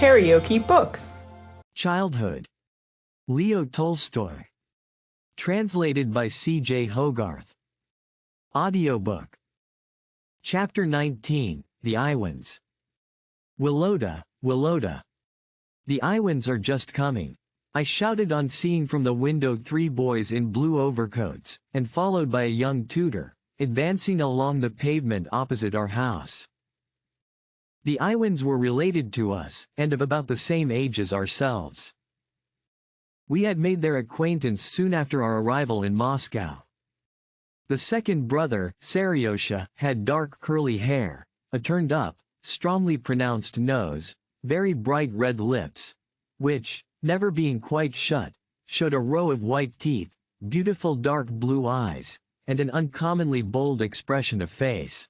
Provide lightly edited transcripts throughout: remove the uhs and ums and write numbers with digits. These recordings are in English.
KaraokeBooks. Childhood. Leo Tolstoy. Translated by C.J. Hogarth. Audiobook. Chapter 19, The Iwans. Willota, Willota. The Iwans are just coming. I shouted on seeing from the window 3 boys in blue overcoats, and followed by a young tutor, advancing along the pavement opposite our house. The Iwans were related to us, and of about the same age as ourselves. We had made their acquaintance soon after our arrival in Moscow. The second brother, Seryosha, had dark curly hair, a turned-up, strongly pronounced nose, very bright red lips, which, never being quite shut, showed a row of white teeth, beautiful dark blue eyes, and an uncommonly bold expression of face.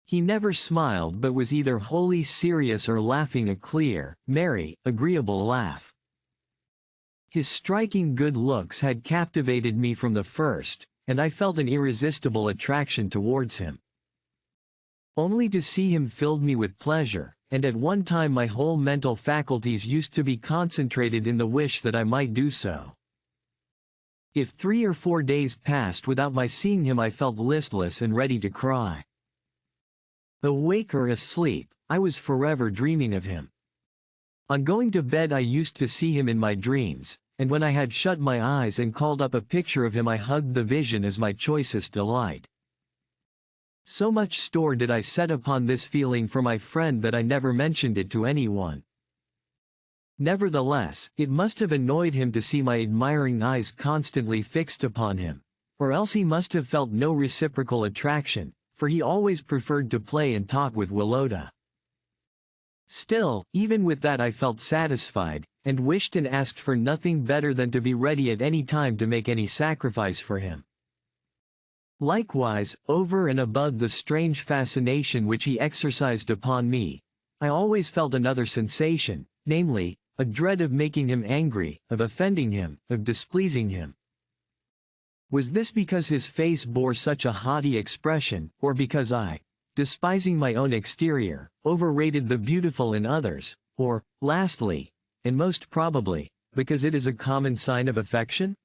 He never smiled but was either wholly serious or laughing a clear, merry, agreeable laugh. His striking good looks had captivated me from the first, and I felt an irresistible attraction towards him. Only to see him filled me with pleasure, and at one time my whole mental faculties used to be concentrated in the wish that I might do so. If 3 or 4 days passed without my seeing him, I felt listless and ready to cry. Awake or asleep, I was forever dreaming of him. On going to bed I used to see him in my dreams, and when I had shut my eyes and called up a picture of him I hugged the vision as my choicest delight. So much store did I set upon this feeling for my friend that I never mentioned it to anyone. Nevertheless, it must have annoyed him to see my admiring eyes constantly fixed upon him, or else he must have felt no reciprocal attraction, for he always preferred to play and talk with Willota. Still, even with that I felt satisfied, and wished and asked for nothing better than to be ready at any time to make any sacrifice for him. Likewise, over and above the strange fascination which he exercised upon me, I always felt another sensation, namely, a dread of making him angry, of offending him, of displeasing him. Was this because his face bore such a haughty expression, or because I, despising my own exterior, overrated the beautiful in others, or, lastly, and most probably, because it is a common sign of affection?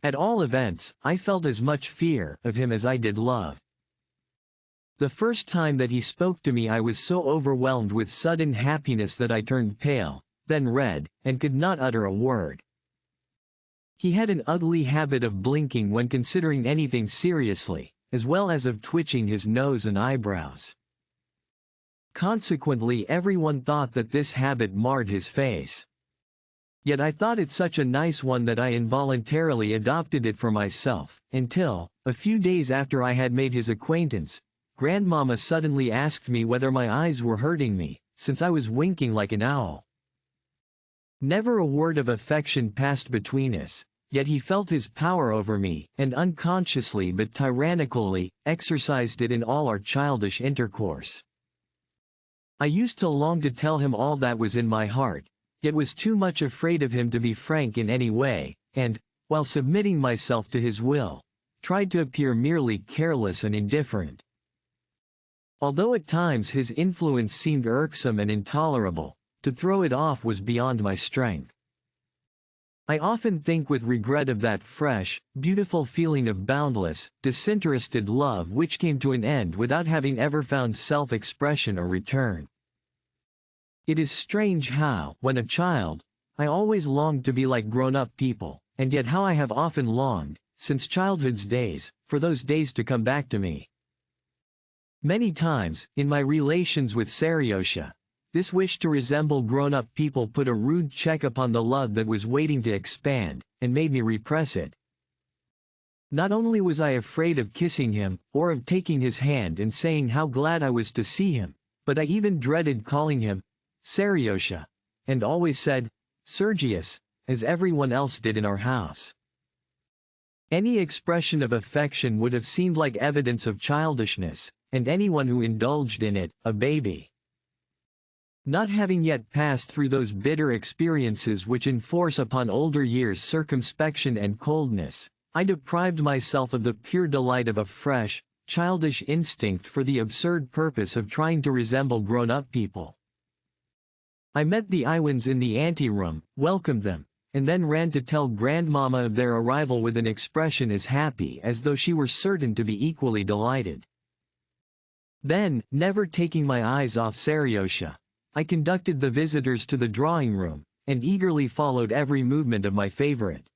At all events, I felt as much fear of him as I did love. The first time that he spoke to me I was so overwhelmed with sudden happiness that I turned pale, then red, and could not utter a word. He had an ugly habit of blinking when considering anything seriously, as well as of twitching his nose and eyebrows. Consequently everyone thought that this habit marred his face. Yet I thought it such a nice one that I involuntarily adopted it for myself, until, a few days after I had made his acquaintance, Grandmama suddenly asked me whether my eyes were hurting me, since I was winking like an owl. Never a word of affection passed between us, yet he felt his power over me, and unconsciously but tyrannically, exercised it in all our childish intercourse. I used to long to tell him all that was in my heart, yet was too much afraid of him to be frank in any way, and, while submitting myself to his will, tried to appear merely careless and indifferent. Although at times his influence seemed irksome and intolerable, to throw it off was beyond my strength. I often think with regret of that fresh, beautiful feeling of boundless, disinterested love which came to an end without having ever found self-expression or return. It is strange how, when a child, I always longed to be like grown-up people, and yet how I have often longed, since childhood's days, for those days to come back to me. Many times, in my relations with Seryosha, this wish to resemble grown-up people put a rude check upon the love that was waiting to expand, and made me repress it. Not only was I afraid of kissing him, or of taking his hand and saying how glad I was to see him, but I even dreaded calling him Seryosha, and always said, Sergius, as everyone else did in our house. Any expression of affection would have seemed like evidence of childishness, and anyone who indulged in it, a baby. Not having yet passed through those bitter experiences which enforce upon older years circumspection and coldness, I deprived myself of the pure delight of a fresh, childish instinct for the absurd purpose of trying to resemble grown-up people. I met the Iwans in the anteroom, welcomed them, and then ran to tell Grandmama of their arrival with an expression as happy as though she were certain to be equally delighted. Then, never taking my eyes off Seriosha, I conducted the visitors to the drawing room, and eagerly followed every movement of my favorite.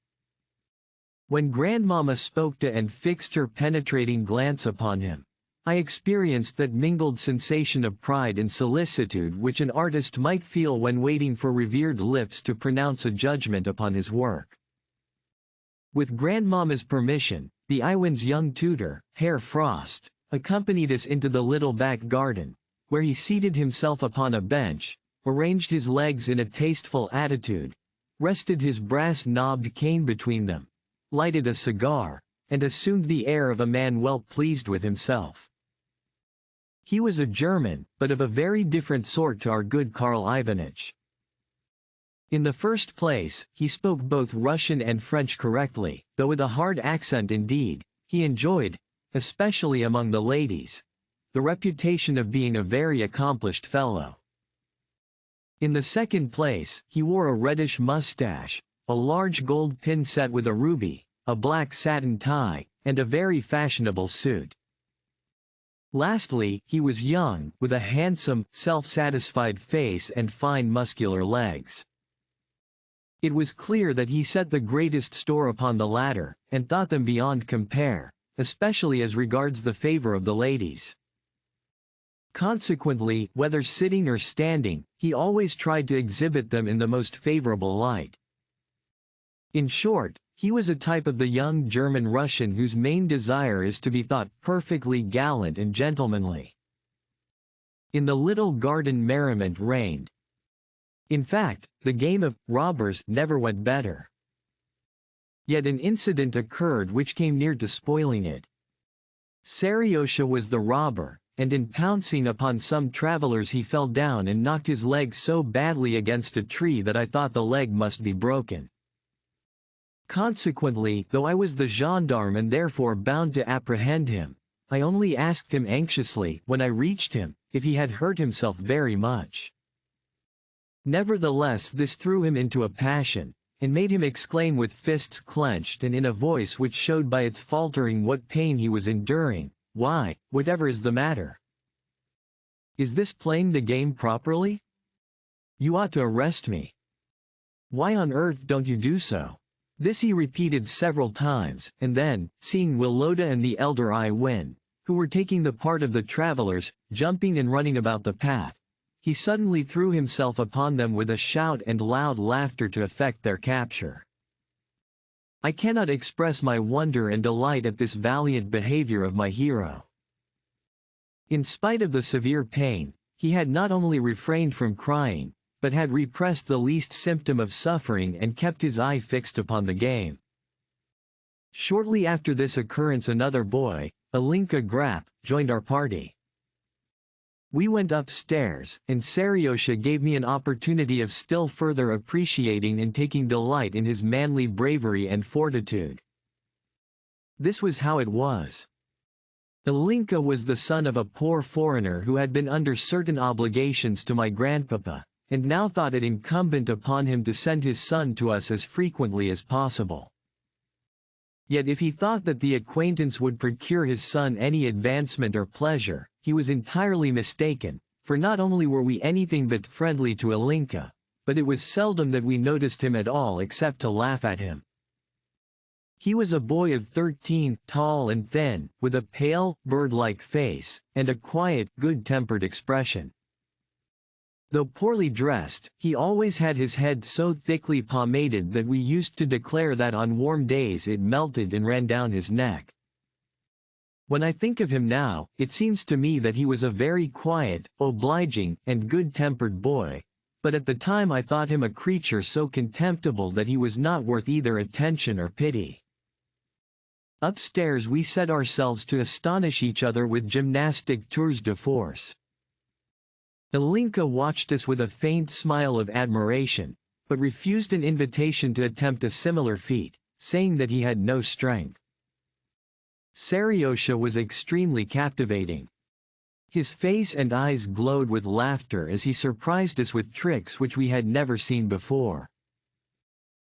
When Grandmama spoke to and fixed her penetrating glance upon him, I experienced that mingled sensation of pride and solicitude which an artist might feel when waiting for revered lips to pronounce a judgment upon his work. With Grandmama's permission, the Iwan's young tutor, Herr Frost, accompanied us into the little back garden, where he seated himself upon a bench, arranged his legs in a tasteful attitude, rested his brass-knobbed cane between them, lighted a cigar, and assumed the air of a man well pleased with himself. He was a German, but of a very different sort to our good Karl Ivanitch. In the first place, he spoke both Russian and French correctly, though with a hard accent indeed. He enjoyed, especially among the ladies, the reputation of being a very accomplished fellow. In the second place, he wore a reddish mustache, a large gold pin set with a ruby, a black satin tie, and a very fashionable suit. Lastly, he was young, with a handsome, self-satisfied face and fine muscular legs. It was clear that he set the greatest store upon the latter, and thought them beyond compare, especially as regards the favor of the ladies. Consequently, whether sitting or standing, he always tried to exhibit them in the most favorable light. In short, he was a type of the young German Russian whose main desire is to be thought perfectly gallant and gentlemanly. In the little garden merriment reigned. In fact, the game of robbers never went better. Yet an incident occurred which came near to spoiling it. Seriosha was the robber, and in pouncing upon some travelers he fell down and knocked his leg so badly against a tree that I thought the leg must be broken. Consequently, though I was the gendarme and therefore bound to apprehend him, I only asked him anxiously, when I reached him, if he had hurt himself very much. Nevertheless, this threw him into a passion, and made him exclaim with fists clenched and in a voice which showed by its faltering what pain he was enduring, "Why, whatever is the matter? Is this playing the game properly? You ought to arrest me. Why on earth don't you do so?" This he repeated several times, and then, seeing Willota and the elder Iwin, who were taking the part of the travelers, jumping and running about the path, he suddenly threw himself upon them with a shout and loud laughter to effect their capture. I cannot express my wonder and delight at this valiant behavior of my hero. In spite of the severe pain, he had not only refrained from crying, but had repressed the least symptom of suffering and kept his eye fixed upon the game. Shortly after this occurrence another boy, Alinka Grapp, joined our party. We went upstairs, and Seriosha gave me an opportunity of still further appreciating and taking delight in his manly bravery and fortitude. This was how it was. Alinka was the son of a poor foreigner who had been under certain obligations to my grandpapa, and now thought it incumbent upon him to send his son to us as frequently as possible. Yet if he thought that the acquaintance would procure his son any advancement or pleasure, he was entirely mistaken, for not only were we anything but friendly to Alinka, but it was seldom that we noticed him at all except to laugh at him. He was a boy of 13, tall and thin, with a pale, bird-like face, and a quiet, good-tempered expression. Though poorly dressed, he always had his head so thickly pomaded that we used to declare that on warm days it melted and ran down his neck. When I think of him now, it seems to me that he was a very quiet, obliging, and good-tempered boy, but at the time I thought him a creature so contemptible that he was not worth either attention or pity. Upstairs we set ourselves to astonish each other with gymnastic tours de force. Alinka watched us with a faint smile of admiration, but refused an invitation to attempt a similar feat, saying that he had no strength. Seriosha was extremely captivating. His face and eyes glowed with laughter as he surprised us with tricks which we had never seen before.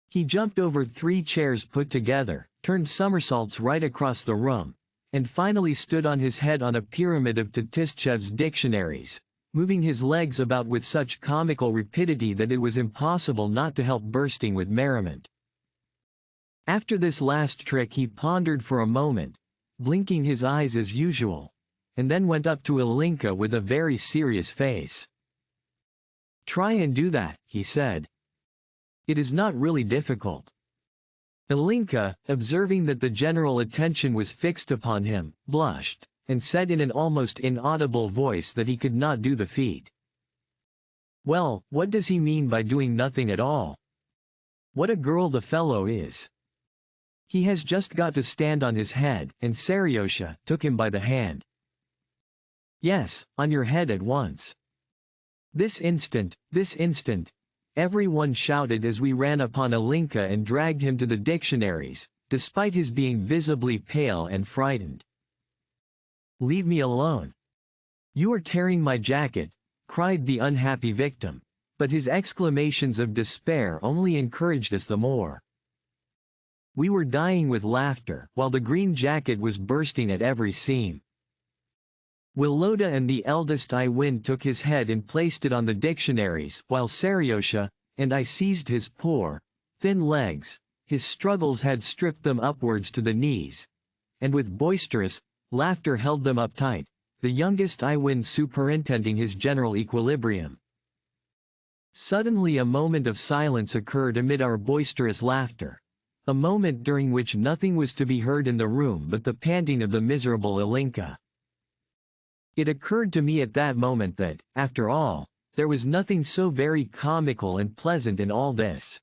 He jumped over 3 chairs put together, turned somersaults right across the room, and finally stood on his head on a pyramid of Tatistchev's dictionaries, moving his legs about with such comical rapidity that it was impossible not to help bursting with merriment. After this last trick he pondered for a moment, blinking his eyes as usual, and then went up to Ilinka with a very serious face. "Try and do that," he said. "It is not really difficult." Ilinka, observing that the general attention was fixed upon him, blushed, and said in an almost inaudible voice that he could not do the feat. "Well, what does he mean by doing nothing at all? What a girl the fellow is! He has just got to stand on his head," and Seriosha took him by the hand. "Yes, on your head at once. This instant, this instant," everyone shouted as we ran upon Ilinka and dragged him to the dictionaries, despite his being visibly pale and frightened. "Leave me alone. You are tearing my jacket," cried the unhappy victim, but his exclamations of despair only encouraged us the more. We were dying with laughter, while the green jacket was bursting at every seam. Woloda and the eldest Iwin took his head and placed it on the dictionaries, while Seriosha and I seized his poor, thin legs. His struggles had stripped them upwards to the knees, and with boisterous laughter held them up tight, the youngest Iwin superintending his general equilibrium. Suddenly a moment of silence occurred amid our boisterous laughter, a moment during which nothing was to be heard in the room but the panting of the miserable Ilinka. It occurred to me at that moment that, after all, there was nothing so very comical and pleasant in all this.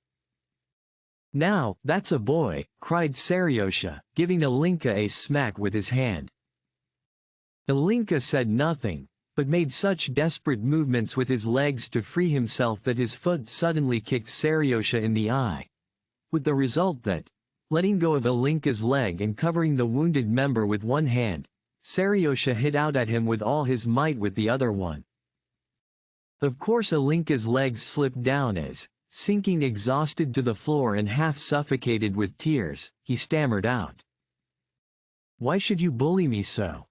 "Now, that's a boy," cried Seriosha, giving Ilinka a smack with his hand. Ilinka said nothing, but made such desperate movements with his legs to free himself that his foot suddenly kicked Seriosha in the eye, with the result that, letting go of Ilinka's leg and covering the wounded member with one hand, Seriosha hit out at him with all his might with the other one. Of course Ilinka's legs slipped down as, sinking exhausted to the floor and half suffocated with tears, he stammered out, "Why should you bully me so?"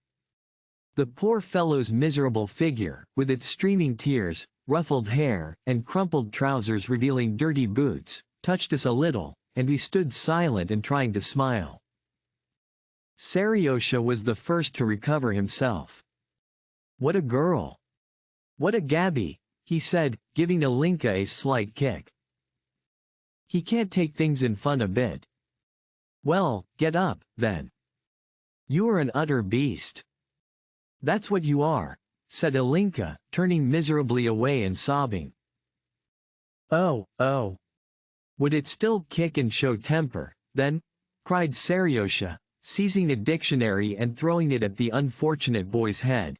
The poor fellow's miserable figure, with its streaming tears, ruffled hair, and crumpled trousers revealing dirty boots, touched us a little, and we stood silent and trying to smile. Seriosha was the first to recover himself. "What a girl! What a gaby!" he said, giving Ilinka a slight kick. "He can't take things in fun a bit." "Well, get up, then. You are an utter beast." "That's what you are," said Ilinka, turning miserably away and sobbing. "Oh, oh. Would it still kick and show temper, then?" cried Seriosha, seizing a dictionary and throwing it at the unfortunate boy's head.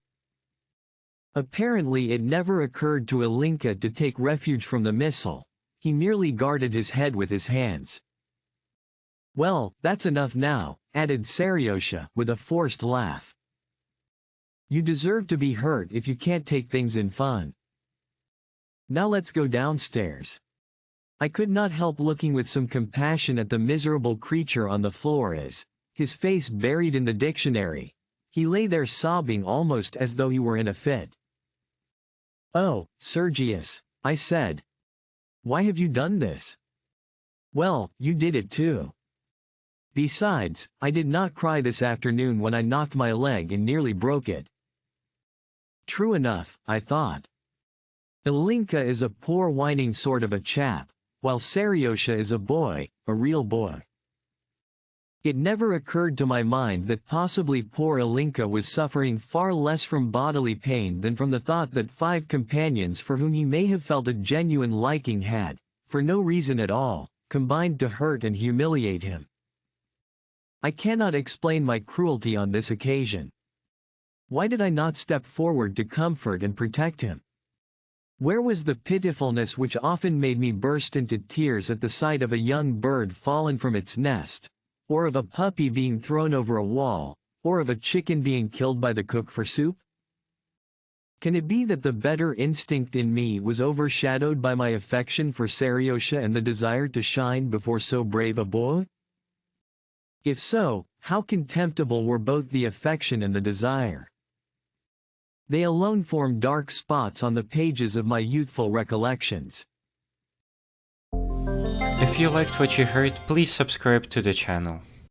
Apparently it never occurred to Ilinka to take refuge from the missile, he merely guarded his head with his hands. "Well, that's enough now," added Seriosha with a forced laugh. "You deserve to be hurt if you can't take things in fun. Now let's go downstairs." I could not help looking with some compassion at the miserable creature on the floor as, his face buried in the dictionary, he lay there sobbing almost as though he were in a fit. "Oh, Sergius," I said. "Why have you done this?" "Well, you did it too. Besides, I did not cry this afternoon when I knocked my leg and nearly broke it." True enough, I thought. Ilinka is a poor whining sort of a chap, while Seriosha is a boy, a real boy. It never occurred to my mind that possibly poor Ilinka was suffering far less from bodily pain than from the thought that 5 companions for whom he may have felt a genuine liking had, for no reason at all, combined to hurt and humiliate him. I cannot explain my cruelty on this occasion. Why did I not step forward to comfort and protect him? Where was the pitifulness which often made me burst into tears at the sight of a young bird fallen from its nest, or of a puppy being thrown over a wall, or of a chicken being killed by the cook for soup? Can it be that the better instinct in me was overshadowed by my affection for Seriosha and the desire to shine before so brave a boy? If so, how contemptible were both the affection and the desire. They alone form dark spots on the pages of my youthful recollections. If you liked what you heard, please subscribe to the channel.